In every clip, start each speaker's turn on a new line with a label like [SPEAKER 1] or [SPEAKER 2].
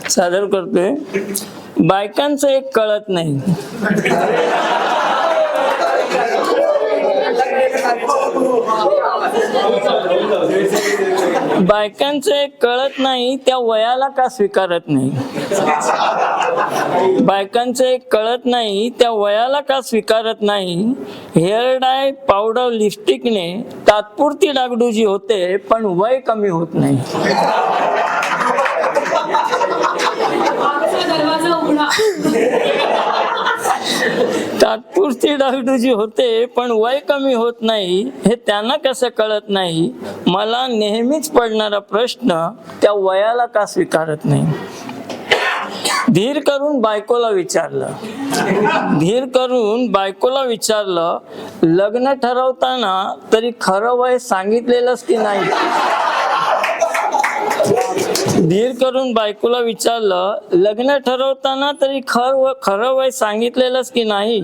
[SPEAKER 1] सादर करतोय. बायकांचं एक कळत नाही. बायकांचं एक कळत नाही, त्या वयाला का स्वीकारत नाही. बायकांचं एक कळत नाही, त्या वयाला का स्वीकारत नाही. हेअर डाय, पावडर, लिपस्टिकने तात्पुरती डागडुजी होते, पण वय कमी होत नाही. तात्पुरती डागडुजी होते, पण वय कमी होत नाही. हे त्यांना कसं कळत नाही. मला नेहमीच पडणारा प्रश्न, त्या वयाला का स्वीकारत नाही. धीर करून बायकोला विचारलं, लग्न ठरवताना तरी खरं वय सांगितलेलंच की नाही. धीर करून बायकोला विचारलं, लग्न ठरवताना तरी खरं वय सांगितलेलंच की नाही.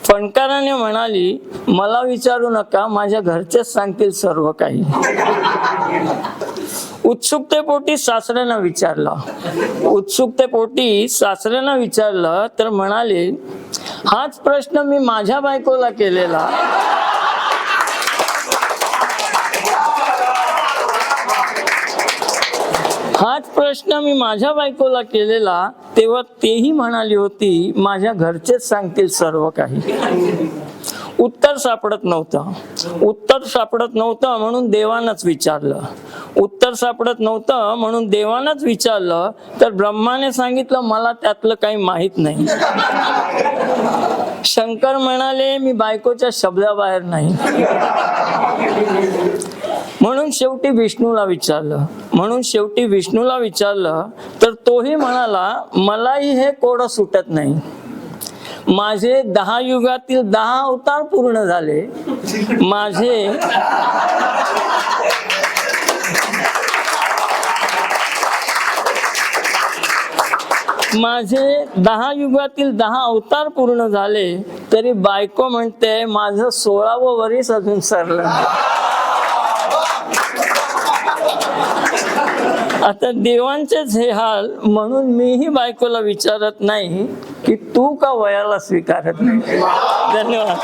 [SPEAKER 1] फणकाराने म्हणाली, मला विचारू नका, माझ्या घरचेच सांगतील सर्व काही. उत्सुकतेपोटी सासऱ्यांना विचारलं तर म्हणाले, हाच प्रश्न मी माझ्या बायकोला केलेला. तेव्हा तेही म्हणाली होती, माझ्या घरचेच सांगतील सर्व काही. उत्तर सापडत नव्हतं म्हणून देवानच विचारलं. तर ब्रह्माने सांगितलं, मला त्यातलं काही माहित नाही. शंकर म्हणाले, मी बायकोच्या शब्दाबाहेर नाही. म्हणून शेवटी विष्णूला विचारलं तर तोही म्हणाला, मलाही हे कोडं सुटत नाही. माझे 10 युगातील 10 अवतार पूर्ण झाले. माझे 10 युगातील 10 अवतार पूर्ण झाले, तरी बायको म्हणते माझं 16वं वर्ष अजून सरलं. आता देवांचेच हे हाल, म्हणून मीही बायकोला विचारत नाही की तू का वयाला स्वीकारत नाही. धन्यवाद.